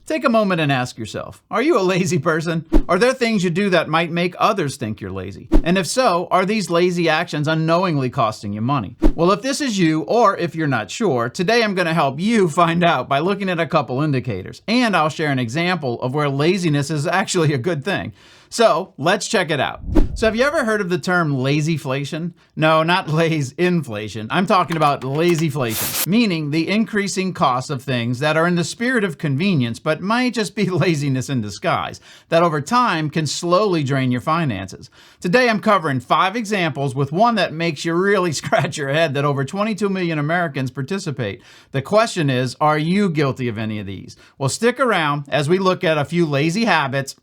Take a moment and ask yourself, are you a lazy person? Are there things you do that might make others think you're lazy? And if so, are these lazy actions unknowingly costing you money? Well, if this is you, or if you're not sure, today I'm going to help you find out by looking at a couple indicators. And I'll share an example of where laziness is actually a good thing. So let's check it out. So have you ever heard of the term lazyflation? No, not inflation. I'm talking about lazyflation, meaning the increasing cost of things that are in the spirit of convenience, but might just be laziness in disguise, that over time can slowly drain your finances. Today I'm covering 5 examples with one that makes you really scratch your head that over 22 million Americans participate. The question is, are you guilty of any of these? Well, stick around as we look at a few lazy habits,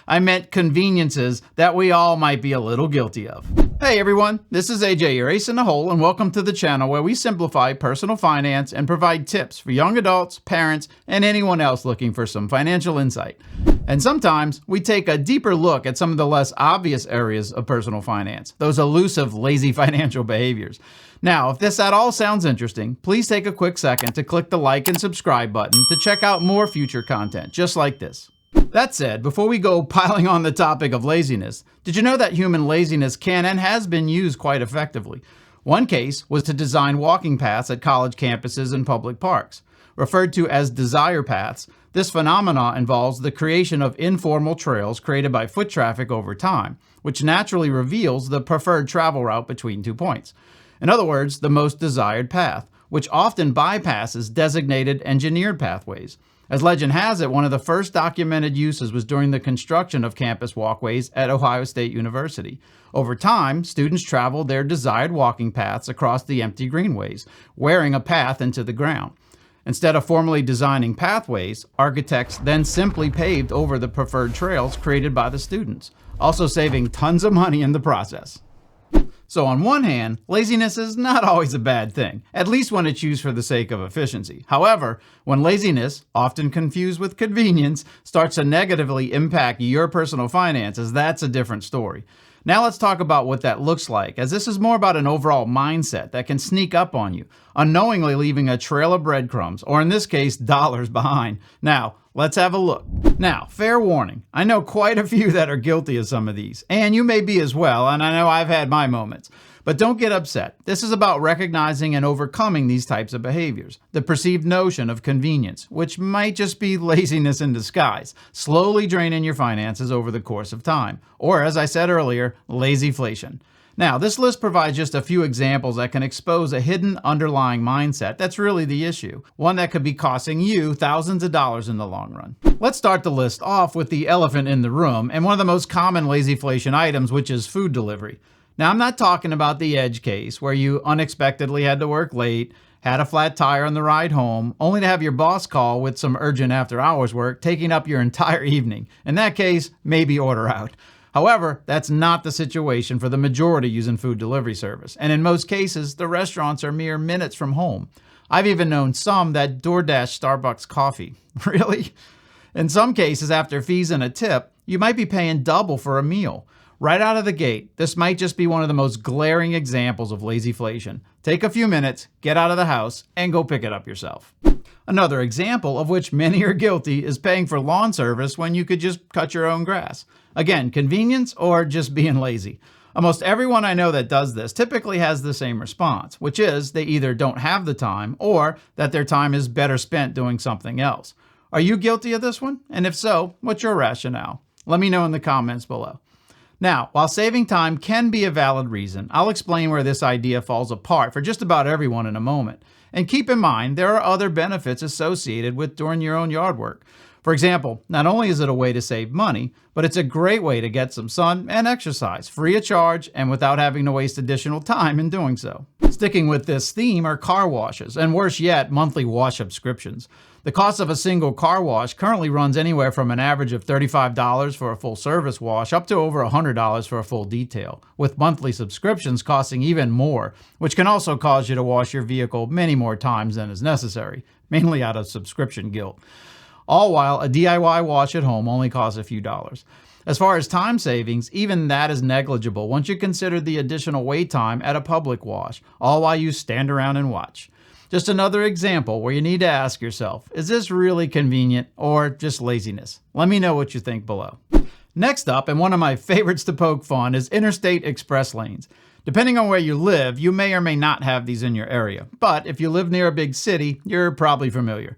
I meant conveniences that we all might be a little guilty of. Hey everyone, this is AJ, your ace in the hole, and welcome to the channel where we simplify personal finance and provide tips for young adults, parents, and anyone else looking for some financial insight. And sometimes we take a deeper look at some of the less obvious areas of personal finance, those elusive, lazy financial behaviors. Now, if this at all sounds interesting, please take a quick second to click the like and subscribe button to check out more future content just like this. That said, before we go piling on the topic of laziness, did you know that human laziness can and has been used quite effectively? One case was to design walking paths at college campuses and public parks. Referred to as desire paths, this phenomena involves the creation of informal trails created by foot traffic over time, which naturally reveals the preferred travel route between 2 points. In other words, the most desired path, which often bypasses designated engineered pathways. As legend has it, one of the first documented uses was during the construction of campus walkways at Ohio State University. Over time, students traveled their desired walking paths across the empty greenways, wearing a path into the ground. Instead of formally designing pathways, architects then simply paved over the preferred trails created by the students, also saving tons of money in the process. So on one hand, laziness is not always a bad thing, at least when it's used for the sake of efficiency. However, when laziness, often confused with convenience, starts to negatively impact your personal finances, that's a different story. Now let's talk about what that looks like, as this is more about an overall mindset that can sneak up on you, unknowingly leaving a trail of breadcrumbs, or in this case, dollars behind. Now, let's have a look. Now, fair warning, I know quite a few that are guilty of some of these, and you may be as well, and I know I've had my moments. But don't get upset. This is about recognizing and overcoming these types of behaviors. The perceived notion of convenience, which might just be laziness in disguise, slowly draining your finances over the course of time. Or, as I said earlier, lazyflation. Now, this list provides just a few examples that can expose a hidden underlying mindset that's really the issue, one that could be costing you thousands of dollars in the long run. Let's start the list off with the elephant in the room and one of the most common lazyflation items, which is food delivery. Now, I'm not talking about the edge case where you unexpectedly had to work late, had a flat tire on the ride home, only to have your boss call with some urgent after-hours work, taking up your entire evening. In that case, maybe order out. However, that's not the situation for the majority using food delivery service. And in most cases, the restaurants are mere minutes from home. I've even known some that DoorDash Starbucks coffee. Really? In some cases, after fees and a tip, you might be paying double for a meal. Right out of the gate, this might just be one of the most glaring examples of lazyflation. Take a few minutes, get out of the house, and go pick it up yourself. Another example of which many are guilty is paying for lawn service when you could just cut your own grass. Again, convenience or just being lazy. Almost everyone I know that does this typically has the same response, which is they either don't have the time or that their time is better spent doing something else. Are you guilty of this one? And if so, what's your rationale? Let me know in the comments below. Now, while saving time can be a valid reason, I'll explain where this idea falls apart for just about everyone in a moment. And keep in mind, there are other benefits associated with doing your own yard work. For example, not only is it a way to save money, but it's a great way to get some sun and exercise, free of charge and without having to waste additional time in doing so. Sticking with this theme are car washes, and worse yet, monthly wash subscriptions. The cost of a single car wash currently runs anywhere from an average of $35 for a full service wash up to over $100 for a full detail, with monthly subscriptions costing even more, which can also cause you to wash your vehicle many more times than is necessary, mainly out of subscription guilt. All while a DIY wash at home only costs a few dollars. As far as time savings, even that is negligible once you consider the additional wait time at a public wash, all while you stand around and watch. Just another example where you need to ask yourself, is this really convenient or just laziness? Let me know what you think below. Next up, and one of my favorites to poke fun, is interstate express lanes. Depending on where you live, you may or may not have these in your area, but if you live near a big city, you're probably familiar.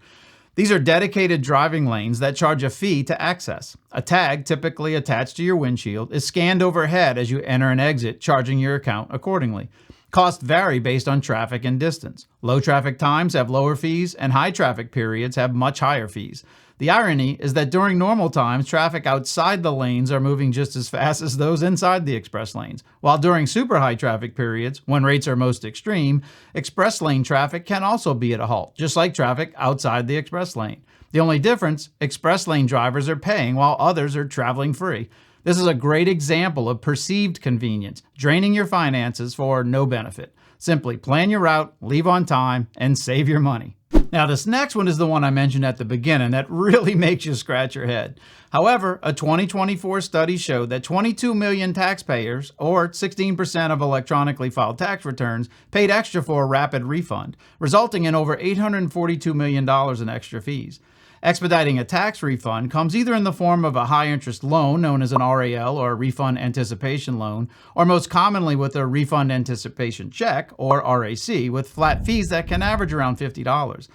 These are dedicated driving lanes that charge a fee to access. A tag, typically attached to your windshield, is scanned overhead as you enter and exit, charging your account accordingly. Costs vary based on traffic and distance. Low traffic times have lower fees, and high traffic periods have much higher fees. The irony is that during normal times, traffic outside the lanes are moving just as fast as those inside the express lanes, while during super high traffic periods, when rates are most extreme, express lane traffic can also be at a halt, just like traffic outside the express lane. The only difference, express lane drivers are paying while others are traveling free. This is a great example of perceived convenience, draining your finances for no benefit. Simply plan your route, leave on time, and save your money. Now, this next one is the one I mentioned at the beginning that really makes you scratch your head. However, a 2024 study showed that 22 million taxpayers, or 16% of electronically filed tax returns, paid extra for a rapid refund, resulting in over $842 million in extra fees. Expediting a tax refund comes either in the form of a high-interest loan known as an RAL or a refund anticipation loan, or most commonly with a refund anticipation check or RAC with flat fees that can average around $50.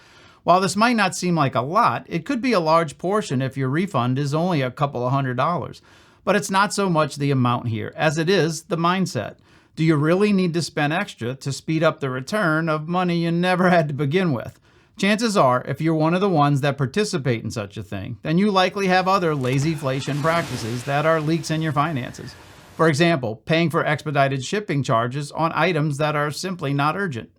While this might not seem like a lot, it could be a large portion if your refund is only a couple of $100s. But it's not so much the amount here as it is the mindset. Do you really need to spend extra to speed up the return of money you never had to begin with? Chances are, if you're one of the ones that participate in such a thing, then you likely have other lazyflation practices that are leaks in your finances. For example, paying for expedited shipping charges on items that are simply not urgent.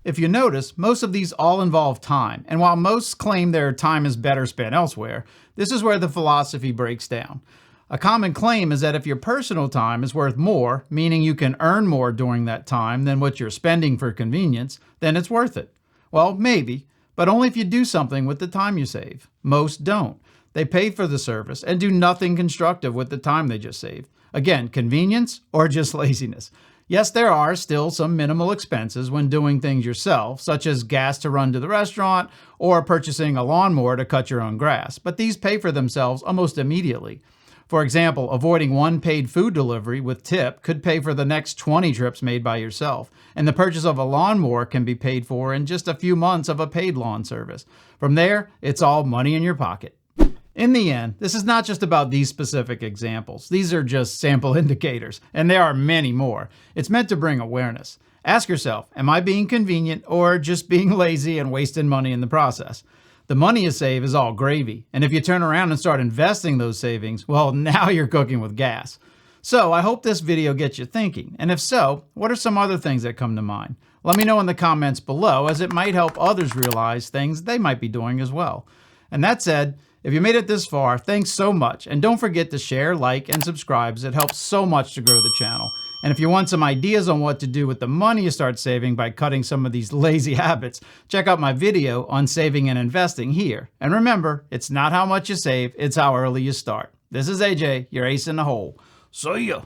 If you notice, most of these all involve time, and while most claim their time is better spent elsewhere, this is where the philosophy breaks down. A common claim is that if your personal time is worth more, meaning you can earn more during that time than what you're spending for convenience, then it's worth it. Well, maybe. But only if you do something with the time you save. Most don't. They pay for the service and do nothing constructive with the time they just saved. Again, convenience or just laziness. Yes, there are still some minimal expenses when doing things yourself, such as gas to run to the restaurant or purchasing a lawnmower to cut your own grass, but these pay for themselves almost immediately. For example, avoiding one paid food delivery with tip could pay for the next 20 trips made by yourself, and the purchase of a lawnmower can be paid for in just a few months of a paid lawn service. From there, it's all money in your pocket. In the end, this is not just about these specific examples. These are just sample indicators, and there are many more. It's meant to bring awareness. Ask yourself, am I being convenient or just being lazy and wasting money in the process? The money you save is all gravy, and if you turn around and start investing those savings, well, now you're cooking with gas. So I hope this video gets you thinking, and if so, what are some other things that come to mind? Let me know in the comments below, as it might help others realize things they might be doing as well. And that said, if you made it this far, thanks so much, and don't forget to share, like, and subscribe, as it helps so much to grow the channel. And if you want some ideas on what to do with the money you start saving by cutting some of these lazy habits, check out my video on saving and investing here. And remember, it's not how much you save, it's how early you start. This is AJ, your ace in the hole. See ya.